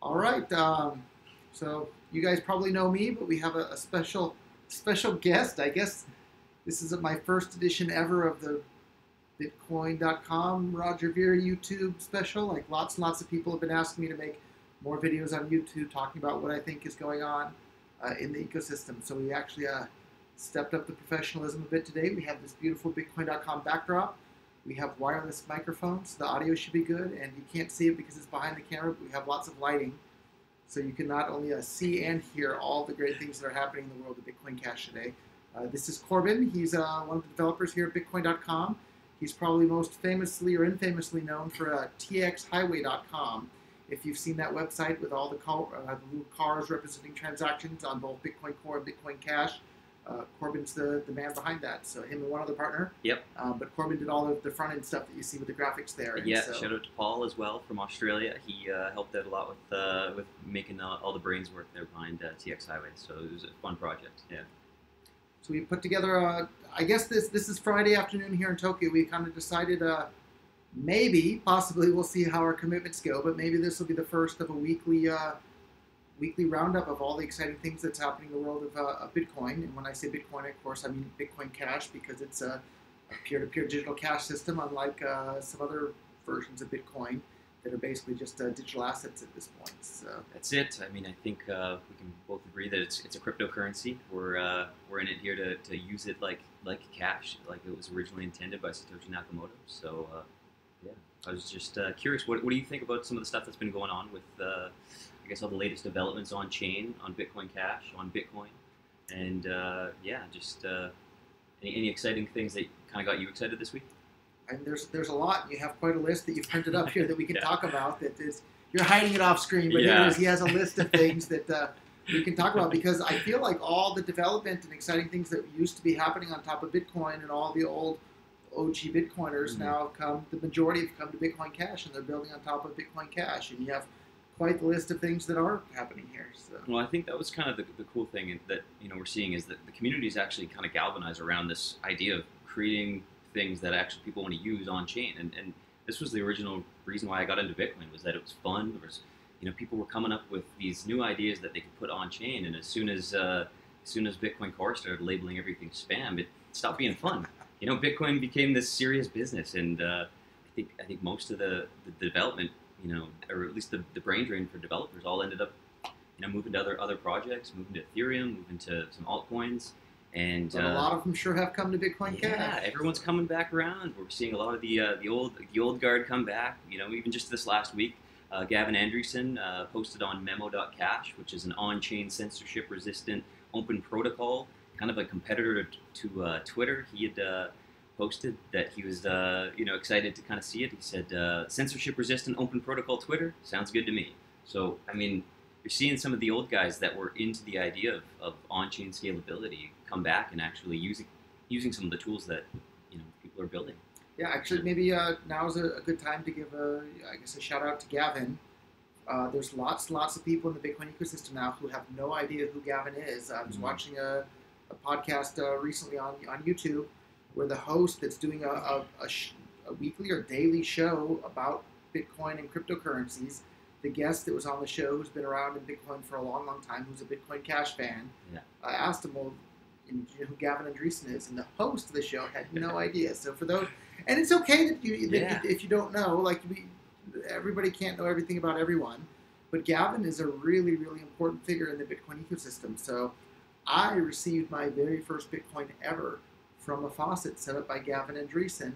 All right. So you guys probably know me, but we have a special guest. I guess this is my first edition ever of the Bitcoin.com Roger Ver YouTube special. Like lots and lots of people have been asking me to make more videos on YouTube talking about what I think is going on in the ecosystem. So we actually stepped up the professionalism a bit today. We have this beautiful Bitcoin.com backdrop. We have wireless microphones. The audio should be good, and you can't see it because it's behind the camera, but we have lots of lighting. So you can not only see and hear all the great things that are happening in the world of Bitcoin Cash today. This is Corbin. He's one of the developers here at Bitcoin.com. He's probably most famously or infamously known for txhighway.com. If you've seen that website with all the little cars representing transactions on both Bitcoin Core and Bitcoin Cash, Corbin's the man behind that. So him and one other partner. Yep. But Corbin did all of the front end stuff that you see with the graphics there. Yeah. So, shout out to Paul as well from Australia. He helped out a lot with making all the brains work there behind TX Highway. So it was a fun project. Yeah. So we put together. I guess this is Friday afternoon here in Tokyo. We kind of decided maybe, possibly, we'll see how our commitments go. But maybe this will be the first of a weekly roundup of all the exciting things that's happening in the world of Bitcoin. And when I say Bitcoin, of course, I mean Bitcoin Cash, because it's a peer-to-peer digital cash system, unlike some other versions of Bitcoin that are basically just digital assets at this point. So that's it. I mean, I think we can both agree that it's a cryptocurrency. We're in it here to use it like cash, like it was originally intended by Satoshi Nakamoto. So yeah, I was just curious. What do you think about some of the stuff that's been going on with I guess all the latest developments on chain, on Bitcoin Cash, on Bitcoin, and yeah, just any exciting things that kind of got you excited this week? And there's a lot. You have quite a list that you've printed up here that we can Yeah. talk about. That is, you're hiding it off screen, but here Yeah. it is. He has a list of things that we can talk about, because I feel like all the development and exciting things that used to be happening on top of Bitcoin and all the old OG Bitcoiners now have come. The majority have come to Bitcoin Cash, and they're building on top of Bitcoin Cash. And you have quite the list of things that are happening here. So. Well, I think that was kind of the cool thing that we're seeing is that the community is actually kind of galvanized around this idea of creating things that actually people want to use on chain, and this was the original reason why I got into Bitcoin, was that it was fun. There was people were coming up with these new ideas that they could put on chain, and as soon as Bitcoin Core started labeling everything spam, it stopped being fun. Bitcoin became this serious business, and I think most of the development, or at least the brain drain for developers, all ended up moving to other projects, moving to Ethereum, moving to some altcoins. And but a lot of them sure have come to Bitcoin Cash. Yeah, everyone's coming back around. We're seeing a lot of the old guard come back. Even just this last week, Gavin Andresen posted on memo.cash, which is an on-chain censorship-resistant open protocol, kind of a competitor to Twitter. He had posted that he was excited to kind of see it. He said, "Censorship-resistant open protocol Twitter sounds good to me." So I mean, you're seeing some of the old guys that were into the idea of on-chain scalability come back and actually using some of the tools that people are building. Yeah, actually, maybe now is a good time to give a shout out to Gavin. There's lots and lots of people in the Bitcoin ecosystem now who have no idea who Gavin is. I was watching a podcast recently on YouTube where the host that's doing a weekly or daily show about Bitcoin and cryptocurrencies, the guest that was on the show, who's been around in Bitcoin for a long, long time, who's a Bitcoin Cash fan, I asked him, well, you know who Gavin Andresen is, and the host of the show had no idea. So for those, and it's okay that if you don't know, like everybody can't know everything about everyone, but Gavin is a really, really important figure in the Bitcoin ecosystem. So I received my very first Bitcoin ever from a faucet set up by Gavin Andresen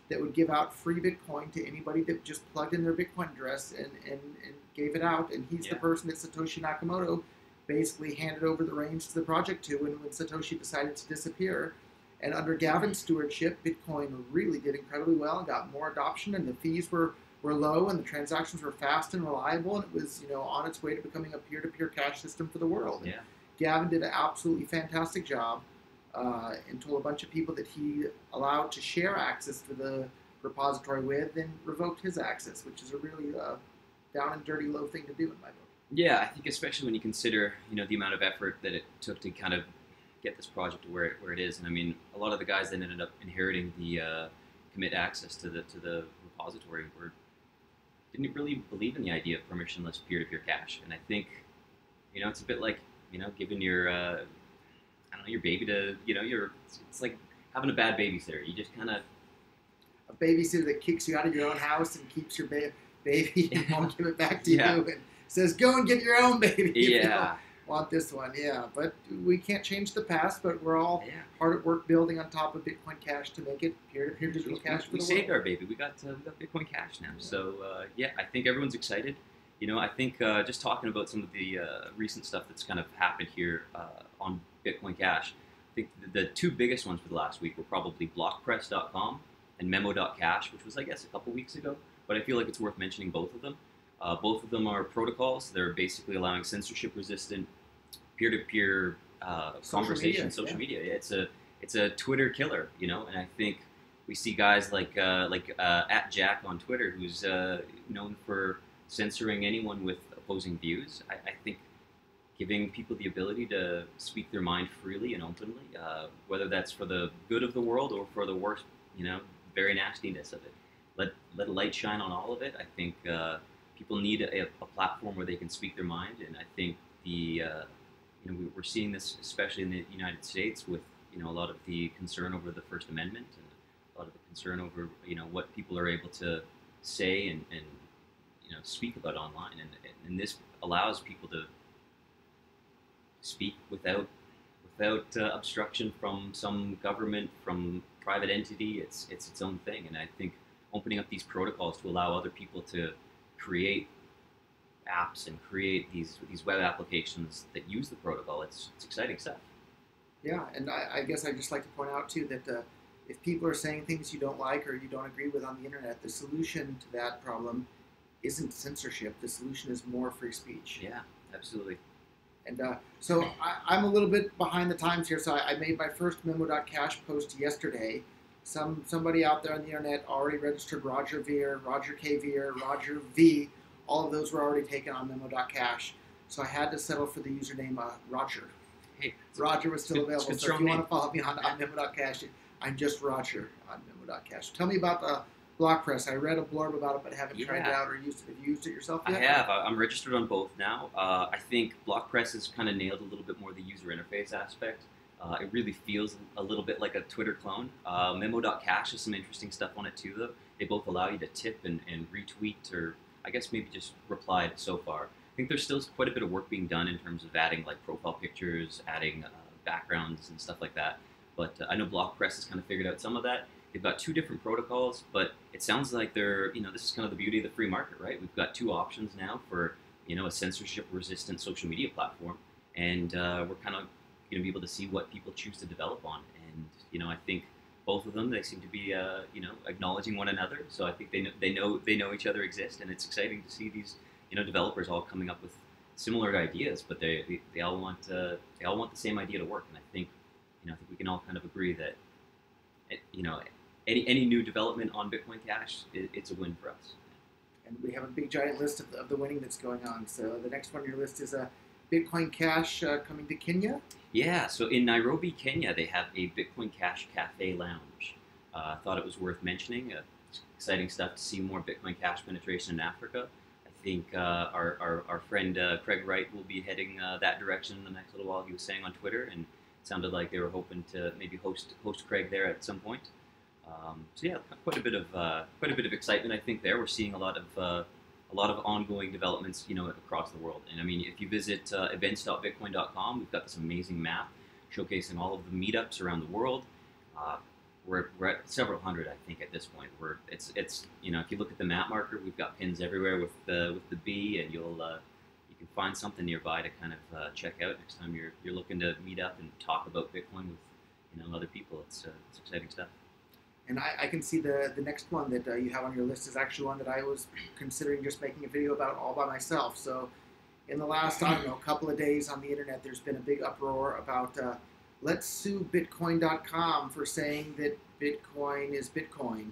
that would give out free Bitcoin to anybody that just plugged in their Bitcoin address and gave it out. And he's the person that Satoshi Nakamoto basically handed over the reins to the project to when Satoshi decided to disappear. And under Gavin's stewardship, Bitcoin really did incredibly well and got more adoption, and the fees were low, and the transactions were fast and reliable, and it was on its way to becoming a peer-to-peer cash system for the world. Yeah. Gavin did an absolutely fantastic job and told a bunch of people that he allowed to share access to the repository with, and revoked his access, which is a really down and dirty low thing to do in my book. Yeah, I think especially when you consider the amount of effort that it took to kind of get this project to where it is, and I mean a lot of the guys that ended up inheriting the commit access to the repository were didn't really believe in the idea of permissionless peer-to-peer cash, and I think it's a bit like giving your I don't know, your baby to it's like having a bad babysitter. You just kind of A babysitter that kicks you out of your own house and keeps your baby and won't give it back to yeah you and says, "Go and get your own baby." If you don't yeah want this one, yeah. But we can't change the past. But we're all yeah. hard at work building on top of Bitcoin Cash to make it peer-to-peer digital cash for We the saved world. our baby. We got Bitcoin Cash now. So yeah, I think everyone's excited. I think just talking about some of the recent stuff that's kind of happened here on Bitcoin Cash. I think the two biggest ones for the last week were probably blockpress.com and memo.cash, which was, I guess, a couple weeks ago. But I feel like it's worth mentioning both of them. Both of them are protocols. They're basically allowing censorship-resistant peer-to-peer conversation, social media. It's a Twitter killer, and I think we see guys like at Jack on Twitter, who's known for censoring anyone with opposing views. I think giving people the ability to speak their mind freely and openly, whether that's for the good of the world or for the worst, very nastiness of it. Let a light shine on all of it. I think people need a platform where they can speak their mind, and I think we're seeing this especially in the United States with a lot of the concern over the First Amendment and a lot of the concern over what people are able to say and speak about online, and this allows people to speak without obstruction from some government, from private entity. It's its own thing, and I think opening up these protocols to allow other people to create apps and create these web applications that use the protocol, it's exciting stuff. Yeah, and I guess I'd just like to point out too that if people are saying things you don't like or you don't agree with on the internet, the solution to that problem isn't censorship. The solution is more free speech. Yeah, absolutely. And so I'm a little bit behind the times here. So I made my first memo.cash post yesterday. Somebody out there on the internet already registered Roger Veer, Roger K. Veer, Roger V. All of those were already taken on memo.cash. So I had to settle for the username Roger. Hey, Roger was still available. So if you want to follow me on memo.cash, I'm just Roger on memo.cash. Tell me about the BlockPress. I read a blurb about it, but haven't tried it out or used it. Have you used it yourself yet? I have. I'm registered on both now. I think BlockPress has kind of nailed a little bit more the user interface aspect. It really feels a little bit like a Twitter clone. Memo.cash has some interesting stuff on it too, though. They both allow you to tip and retweet, or I guess maybe just reply so far. I think there's still quite a bit of work being done in terms of adding like profile pictures, adding backgrounds and stuff like that. But I know BlockPress has kind of figured out some of that. They've got two different protocols, but it sounds like they're, this is kind of the beauty of the free market, right? We've got two options now for, a censorship-resistant social media platform, and we're kind of going to be able to see what people choose to develop on. And, I think both of them, they seem to be, acknowledging one another. So I think they know each other exist, and it's exciting to see these, developers all coming up with similar ideas, but they all want the same idea to work. And I think we can all kind of agree that, any new development on Bitcoin Cash, it's a win for us. And we have a big giant list of the winning that's going on. So the next one on your list is Bitcoin Cash coming to Kenya. Yeah, so in Nairobi, Kenya, they have a Bitcoin Cash Cafe Lounge. I thought it was worth mentioning. Exciting stuff to see more Bitcoin Cash penetration in Africa. I think our friend Craig Wright will be heading that direction in the next little while. He was saying on Twitter, and it sounded like they were hoping to maybe host Craig there at some point. So yeah, quite a bit of excitement. I think there we're seeing a lot of ongoing developments, across the world. And I mean, if you visit events.bitcoin.com, we've got this amazing map showcasing all of the meetups around the world. We're at several hundred, I think, at this point. It's if you look at the map marker, we've got pins everywhere with the B, and you can find something nearby to kind of check out next time you're looking to meet up and talk about Bitcoin with other people. It's exciting stuff. And I can see the next one that you have on your list is actually one that I was considering just making a video about all by myself. So in the last, couple of days on the internet, there's been a big uproar about let's sue Bitcoin.com for saying that Bitcoin is Bitcoin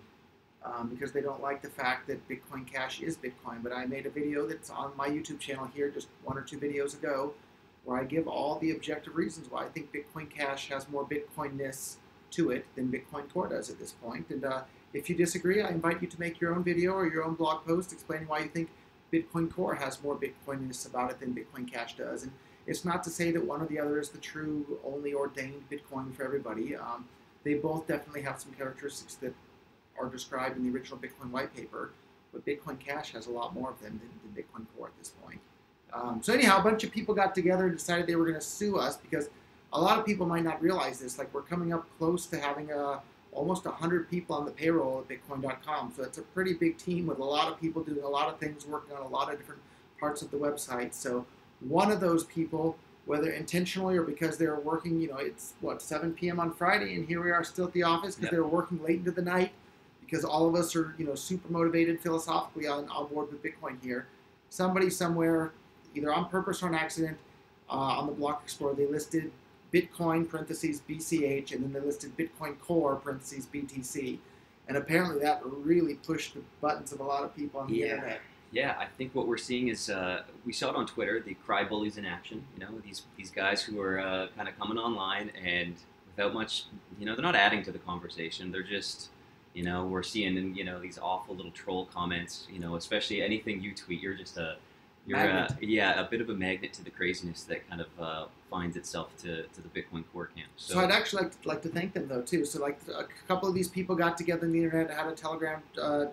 because they don't like the fact that Bitcoin Cash is Bitcoin. But I made a video that's on my YouTube channel here just 1 or 2 videos ago where I give all the objective reasons why I think Bitcoin Cash has more Bitcoinness to it than Bitcoin Core does at this point. And If you disagree, I invite you to make your own video or your own blog post explaining why you think Bitcoin Core has more Bitcoinness about it than Bitcoin Cash does. And it's not to say that one or the other is the true, only ordained Bitcoin for everybody. They both definitely have some characteristics that are described in the original Bitcoin white paper, but Bitcoin Cash has a lot more of them than Bitcoin Core at this point. So anyhow, a bunch of people got together and decided they were going to sue us because a lot of people might not realize this. Like, we're coming up close to having almost 100 people on the payroll at Bitcoin.com. So it's a pretty big team with a lot of people doing a lot of things, working on a lot of different parts of the website. So one of those people, whether intentionally or because they were working, it's 7 p.m. on Friday, and here we are still at the office because they were working late into the night, because all of us are, super motivated philosophically on board with Bitcoin here. Somebody somewhere, either on purpose or an accident, on the Block Explorer, they listed Bitcoin parentheses BCH, and then they listed Bitcoin Core parentheses BTC. And apparently that really pushed the buttons of a lot of people on the internet. Yeah, I think what we're seeing is, we saw it on Twitter, the cry bullies in action. These guys who are kind of coming online and without much, they're not adding to the conversation. They're just, we're seeing, these awful little troll comments, especially anything you tweet, you're just a bit of a magnet to the craziness that kind of finds itself to the Bitcoin Core camp. So I'd actually like to thank them, though, too. So, like, a couple of these people got together on the internet, had a Telegram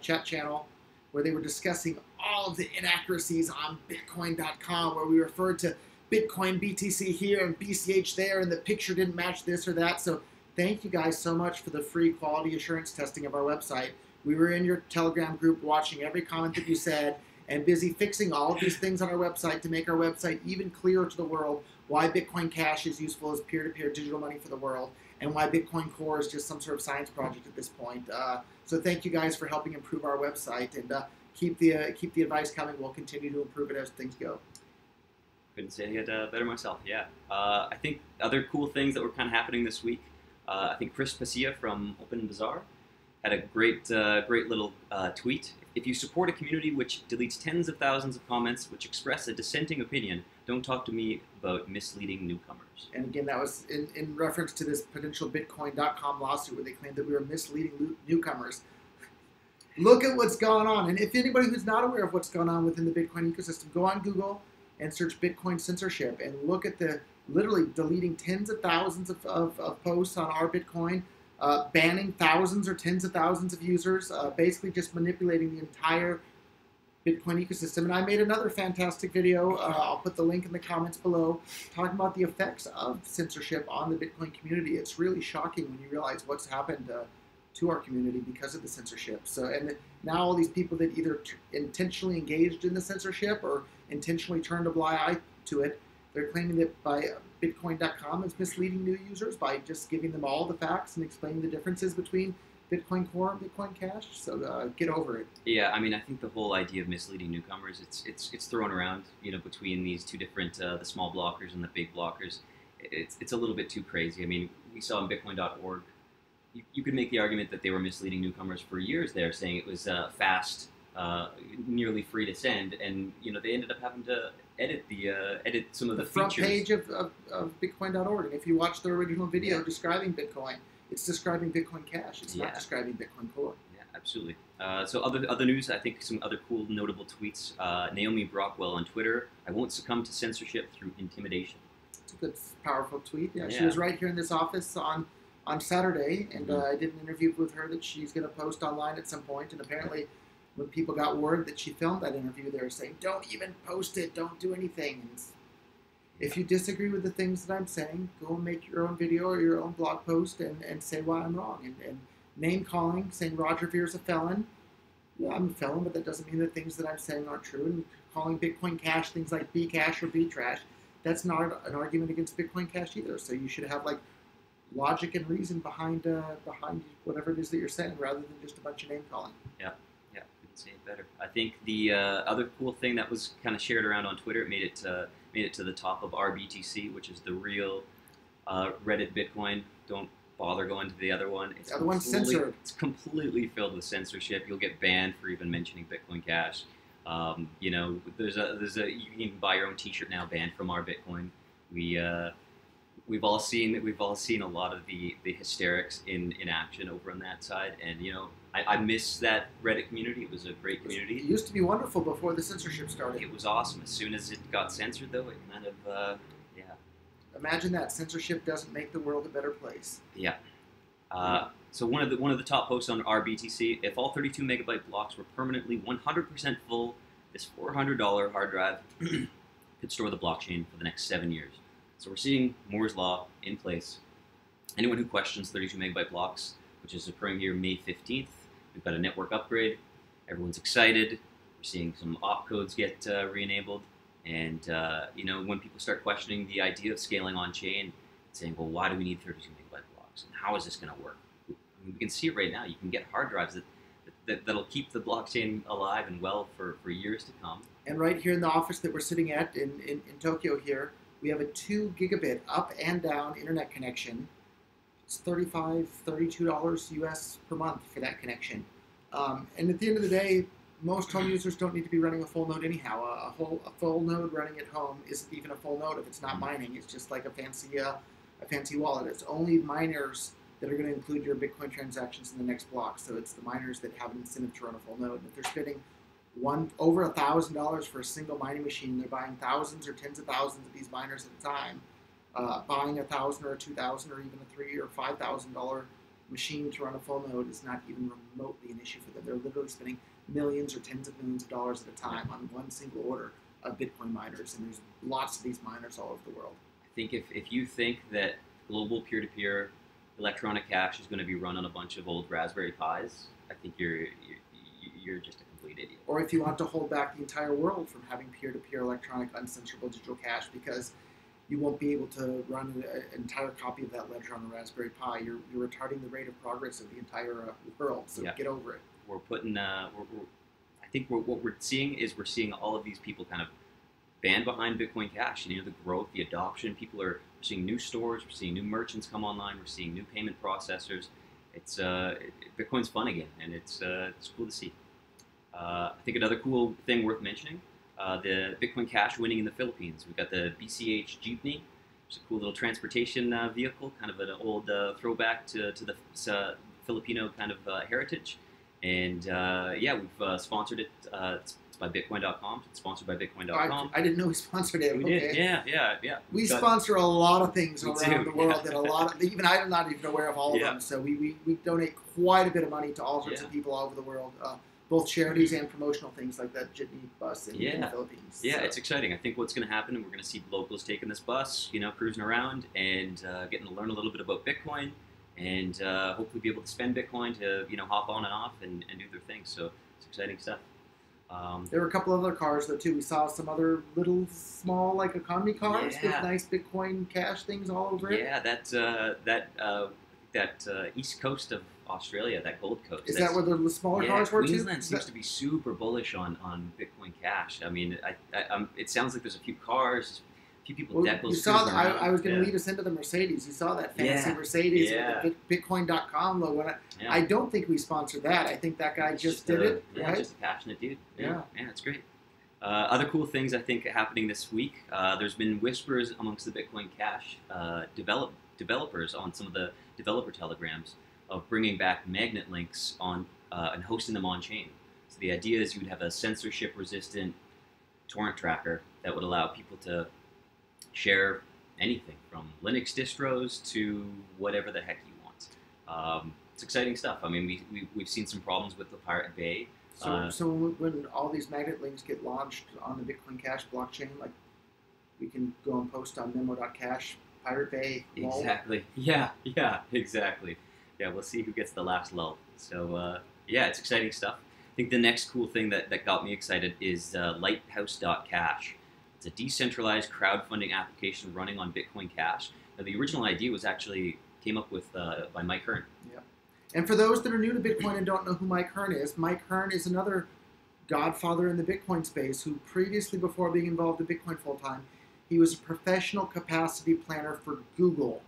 chat channel where they were discussing all of the inaccuracies on Bitcoin.com, where we referred to Bitcoin BTC here and BCH there, and the picture didn't match this or that. So thank you guys so much for the free quality assurance testing of our website. We were in your Telegram group watching every comment that you said, and busy fixing all of these things on our website to make our website even clearer to the world why Bitcoin Cash is useful as peer-to-peer digital money for the world, and why Bitcoin Core is just some sort of science project at this point. So thank you guys for helping improve our website, and keep the advice coming. We'll continue to improve it as things go. Couldn't say it better myself. Yeah. I think other cool things that were kind of happening this week. I think Chris Pacia from Open Bazaar had a great little tweet. If you support a community which deletes tens of thousands of comments which express a dissenting opinion, don't talk to me about misleading newcomers. And again, that was in reference to this potential Bitcoin.com lawsuit where they claimed that we were misleading newcomers. Look at what's going on. And if anybody who's not aware of what's going on within the Bitcoin ecosystem, go on Google and search Bitcoin censorship and look at the literally deleting tens of thousands of posts on our Bitcoin, banning thousands or tens of thousands of users, basically just manipulating the entire Bitcoin ecosystem. And I made another fantastic video, I'll put the link in the comments below, talking about the effects of censorship on the Bitcoin community. It's really shocking when you realize what's happened to our community because of the censorship. So, and now all these people that either intentionally engaged in the censorship or intentionally turned a blind eye to it, they're claiming that by Bitcoin.com is misleading new users by just giving them all the facts and explaining the differences between Bitcoin Core and Bitcoin Cash. So get over it. Yeah, I mean, I think the whole idea of misleading newcomers, it's thrown around, between these two different, the small blockers and the big blockers. It's a little bit too crazy. I mean, we saw on Bitcoin.org, you could make the argument that they were misleading newcomers for years there, saying it was fast, nearly free to send, and they ended up having to edit some of the front features. Page of Bitcoin.org, and if you watch the original video describing Bitcoin, it's describing Bitcoin Cash. It's not describing Bitcoin Core. Yeah, absolutely. So other news, I think some other cool notable tweets. Naomi Brockwell on Twitter: I won't succumb to censorship through intimidation. It's a good, powerful tweet. Yeah, she was right here in this office on Saturday, and I did an interview with her that she's going to post online at some point, and apparently when people got word that she filmed that interview, they were saying, don't even post it, don't do anything. And if you disagree with the things that I'm saying, go and make your own video or your own blog post and say why I'm wrong. And name calling, saying Roger Vere's a felon. Yeah, I'm a felon, but that doesn't mean the things that I'm saying aren't true. And calling Bitcoin Cash things like Bcash or Btrash, that's not an argument against Bitcoin Cash either. So you should have logic and reason behind whatever it is that you're saying, rather than just a bunch of name calling. Yeah, couldn't say it better. I think the other cool thing that was kind of shared around on Twitter, it made it to the top of RBTC, which is the real Reddit Bitcoin. Don't bother going to the other one. The other one's censored. It's completely filled with censorship. You'll get banned for even mentioning Bitcoin Cash. There's a you can even buy your own T-shirt now banned from our Bitcoin. We've all seen a lot of the hysterics in action over on that side, and I miss that Reddit community. It was a great It community. used to be wonderful before the censorship started. It was awesome. As soon as it got censored, though, it kind of, yeah. Imagine that. Censorship doesn't make the world a better place. Yeah. So one of the top posts on our BTC, if all 32 megabyte blocks were permanently 100% full, this $400 hard drive could store the blockchain for the next 7 years. So we're seeing Moore's law in place. Anyone who questions 32 megabyte blocks, which is occurring here May 15th, we've got a network upgrade. Everyone's excited. We're seeing some opcodes get re-enabled. And when people start questioning the idea of scaling on chain, saying, well, why do we need 32 megabyte blocks? And how is this going to work? I mean, we can see it right now. You can get hard drives that'll keep the blockchain alive and well for years to come. And right here in the office that we're sitting at in Tokyo here, we have a 2 gigabit up and down internet connection. It's $35, $32 US per month for that connection. And at the end of the day, most home users don't need to be running a full node anyhow. A full node running at home isn't even a full node if it's not mining. It's just like a fancy wallet. It's only miners that are going to include your Bitcoin transactions in the next block. So it's the miners that have an incentive to run a full node. And if they're spending over $1,000 for a single mining machine, they're buying thousands or tens of thousands of these miners at a time. Buying $1,000 or a $2,000 or even a $3,000 or $5,000 machine to run a full node is not even remotely an issue for them. They're literally spending millions or tens of millions of dollars at a time on one single order of Bitcoin miners, and there's lots of these miners all over the world. I think if you think that global peer-to-peer electronic cash is going to be run on a bunch of old Raspberry Pis, I think you're just a complete idiot. Or if you want to hold back the entire world from having peer-to-peer electronic uncensorable digital cash, because you won't be able to run an entire copy of that ledger on a Raspberry Pi. You're retarding the rate of progress of the entire world. So get over it. We're putting. I think what we're seeing is all of these people kind of band behind Bitcoin Cash. The growth, the adoption. We're seeing new stores. We're seeing new merchants come online. We're seeing new payment processors. It's Bitcoin's fun again, and it's cool to see. I think another cool thing worth mentioning. The Bitcoin Cash winning in the Philippines. We've got the BCH Jeepney. It's a cool little transportation vehicle, kind of an old throwback to the Filipino kind of heritage. And we've sponsored it. It's by Bitcoin.com. It's sponsored by Bitcoin.com. I didn't know we sponsored it. We did. Yeah. We sponsor a lot of things around the world, and a lot of even I'm not even aware of all of them. So we donate quite a bit of money to all sorts of people all over the world. Both charities and promotional things like that jitney bus in the Philippines. Yeah, it's exciting. I think what's going to happen, we're going to see locals taking this bus, cruising around and getting to learn a little bit about Bitcoin, and hopefully be able to spend Bitcoin to hop on and off and do their thing. So it's exciting stuff. There were a couple other cars though too. We saw some other little small like economy cars with nice Bitcoin Cash things all over it. Yeah, that east coast of Australia, that Gold Coast. Is that where the smaller cars were too? Queensland seems to be super bullish on Bitcoin Cash. I mean, it sounds like there's a few cars, a few people. You saw that. I was going to lead us into the Mercedes. You saw that fancy Mercedes with the Bitcoin.com logo. I don't think we sponsored that. I think that guy just did it. Yeah, right? Just a passionate dude. Yeah, it's great. Other cool things I think happening this week. There's been whispers amongst the Bitcoin Cash developers on some of the developer telegrams of bringing back magnet links on and hosting them on chain. So the idea is you would have a censorship-resistant torrent tracker that would allow people to share anything from Linux distros to whatever the heck you want. It's exciting stuff. I mean, we've seen some problems with the Pirate Bay. So when all these magnet links get launched on the Bitcoin Cash blockchain, like we can go and post on memo.cash, Pirate Bay, lol. Exactly. Yeah, exactly. Yeah, we'll see who gets the last lull. So, it's exciting stuff. I think the next cool thing that got me excited is Lighthouse.cash. It's a decentralized crowdfunding application running on Bitcoin Cash. Now, the original idea was actually came up with by Mike Hearn. Yeah. And for those that are new to Bitcoin and don't know who Mike Hearn is another godfather in the Bitcoin space who previously, before being involved in Bitcoin full-time, he was a professional capacity planner for Google,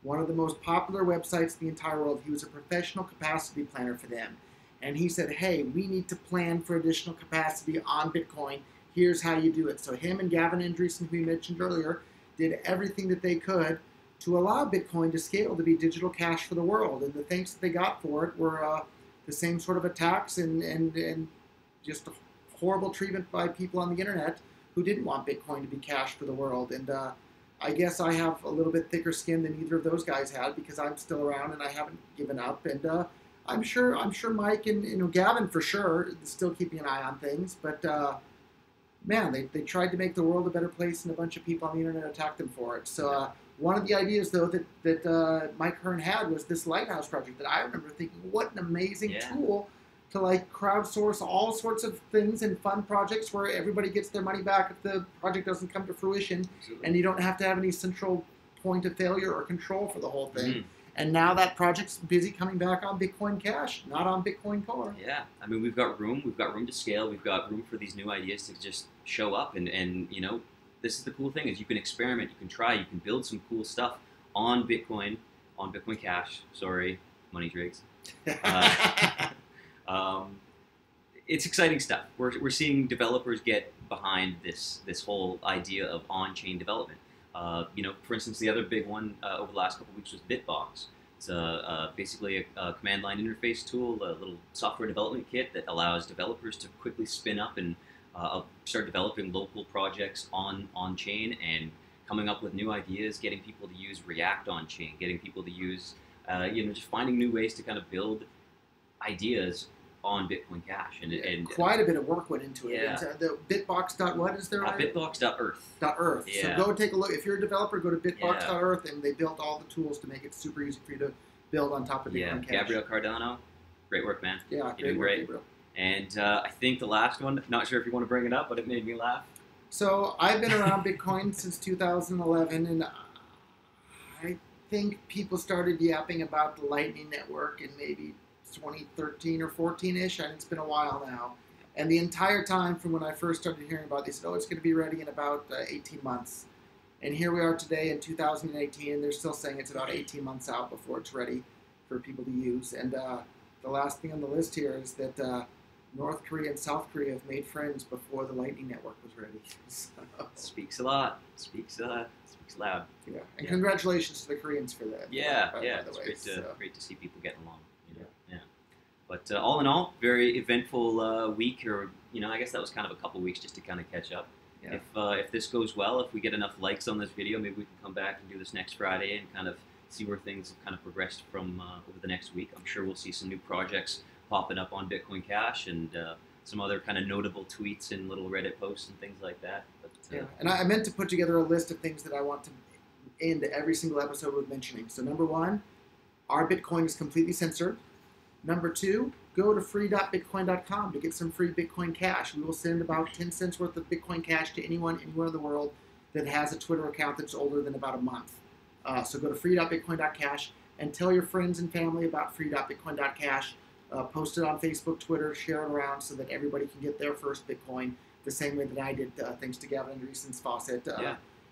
one of the most popular websites in the entire world. He was a professional capacity planner for them. And he said, hey, we need to plan for additional capacity on Bitcoin. Here's how you do it. So him and Gavin Andreessen, who we mentioned earlier, did everything that they could to allow Bitcoin to scale to be digital cash for the world. And the thanks that they got for it were the same sort of attacks and just horrible treatment by people on the internet who didn't want Bitcoin to be cash for the world. And I guess I have a little bit thicker skin than either of those guys had because I'm still around and I haven't given up. And I'm sure Mike and Gavin for sure is still keeping an eye on things. But man, they tried to make the world a better place, and a bunch of people on the internet attacked them for it. So one of the ideas, though, that Mike Hearn had was this Lighthouse project that I remember thinking, what an amazing tool to like crowdsource all sorts of things and fun projects where everybody gets their money back if the project doesn't come to fruition, and you don't have to have any central point of failure or control for the whole thing. Mm-hmm. And now that project's busy coming back on Bitcoin Cash, not on Bitcoin Core. Yeah, I mean, we've got room to scale, we've got room for these new ideas to just show up, and you know, this is the cool thing is you can experiment, you can try, you can build some cool stuff on Bitcoin Cash. Sorry, money dregs. It's exciting stuff. We're seeing developers get behind this whole idea of on-chain development. You know, for instance, the other big one over the last couple of weeks was Bitbox. It's basically a command line interface tool, a little software development kit that allows developers to quickly spin up and start developing local projects on-chain and coming up with new ideas, getting people to use React on-chain, getting people to use, you know, just finding new ways to kind of build ideas on Bitcoin Cash, and quite a bit of work went into it. Yeah. The Bitbox. What is there? Bitbox.earth. .earth. Yeah. So go take a look. If you're a developer, go to Bitbox.earth, and they built all the tools to make it super easy for you to build on top of Bitcoin Cash. Gabriel Cardano, great work, man. Yeah, you're doing great. And I think the last one, not sure if you want to bring it up, but it made me laugh. So I've been around Bitcoin since 2011, and I think people started yapping about the Lightning Network in maybe 2013 or 14-ish, and it's been a while now. And the entire time from when I first started hearing about it, they said, oh, it's going to be ready in about 18 months. And here we are today in 2018, and they're still saying it's about 18 months out before it's ready for people to use. And the last thing on the list here is that North Korea and South Korea have made friends before the Lightning Network was ready. So, speaks a lot. Speaks loud. Yeah, and congratulations to the Koreans for that. It's great to see people getting along. Yeah. But all in all, very eventful week, or you know, I guess that was kind of a couple weeks just to kind of catch up. Yeah. If this goes well, if we get enough likes on this video, maybe we can come back and do this next Friday and kind of see where things have kind of progressed from over the next week. I'm sure we'll see some new projects popping up on Bitcoin Cash and some other kind of notable tweets and little Reddit posts and things like that. But, and I meant to put together a list of things that I want to end every single episode with mentioning. So number one, our Bitcoin is completely censored. Number two, go to free.bitcoin.com to get some free Bitcoin Cash. We will send about 10 cents worth of Bitcoin Cash to anyone anywhere in the world that has a Twitter account that's older than about a month. So go to free.bitcoin.cash and tell your friends and family about free.bitcoin.cash. Post it on Facebook, Twitter, share it around so that everybody can get their first Bitcoin the same way that I did, thanks to Gavin Andreessen's faucet.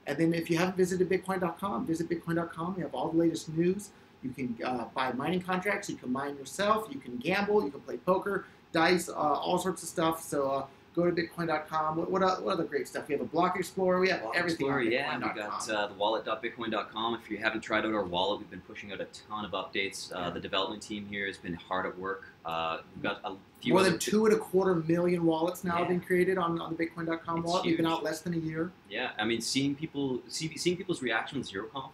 And then if you haven't visited bitcoin.com, visit bitcoin.com. We have all the latest news. You can buy mining contracts. You can mine yourself. You can gamble. You can play poker, dice, all sorts of stuff. So go to bitcoin.com. What other great stuff? We have a block explorer. We have everything on bitcoin.com. We got the wallet.bitcoin.com. If you haven't tried out our wallet, we've been pushing out a ton of updates. The development team here has been hard at work. We've got a few more than 2.25 million wallets now have been created on the bitcoin.com wallet. We've been out less than a year. Yeah, I mean, seeing people's reaction with ZeroConf,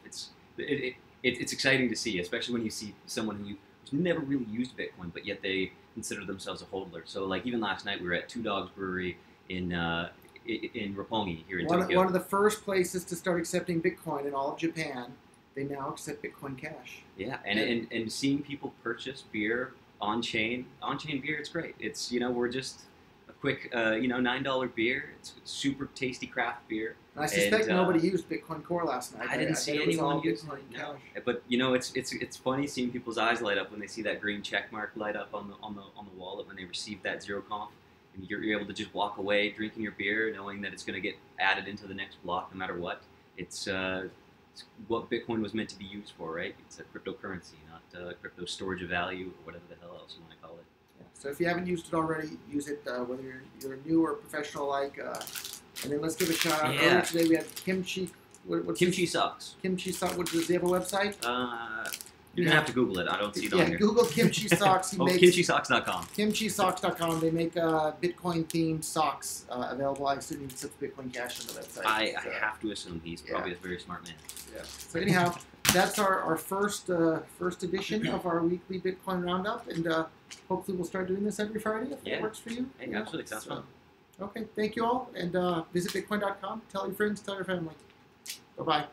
it's exciting to see, especially when you see someone who's never really used Bitcoin, but yet they consider themselves a hodler. So, like, even last night, we were at Two Dogs Brewery in Roppongi here in Tokyo. One of the first places to start accepting Bitcoin in all of Japan. They now accept Bitcoin Cash. Yeah, and seeing people purchase beer on-chain beer, it's great. It's, you know, we're just a quick, $9 beer. It's super tasty craft beer. And I suspect nobody used Bitcoin Core last night. I didn't see anyone use it. No. But you know, it's funny seeing people's eyes light up when they see that green check mark light up on the wallet when they receive that ZeroConf, and you're able to just walk away drinking your beer, knowing that it's going to get added into the next block no matter what. It's what Bitcoin was meant to be used for, right? It's a cryptocurrency, not crypto storage of value or whatever the hell else you want to call it. Yeah. So if you haven't used it already, use it, whether you're new or professional like. And then let's give a shout out. Earlier today we had Kimchi. Kimchi Socks. Kimchi Socks. Does he have a website? You're going to have to Google it. I don't see it on here. Google kimchi socks. kimchisocks.com. Kimchisocks.com. They make Bitcoin-themed socks available. I assume you can put Bitcoin Cash on the website. I have to assume he's probably a very smart man. Yeah. So anyhow, that's our first edition of our weekly Bitcoin Roundup, and hopefully we'll start doing this every Friday if that works for you. Hey, absolutely. Sounds fun. Okay, thank you all, and visit bitcoin.com. Tell your friends, tell your family. Bye-bye.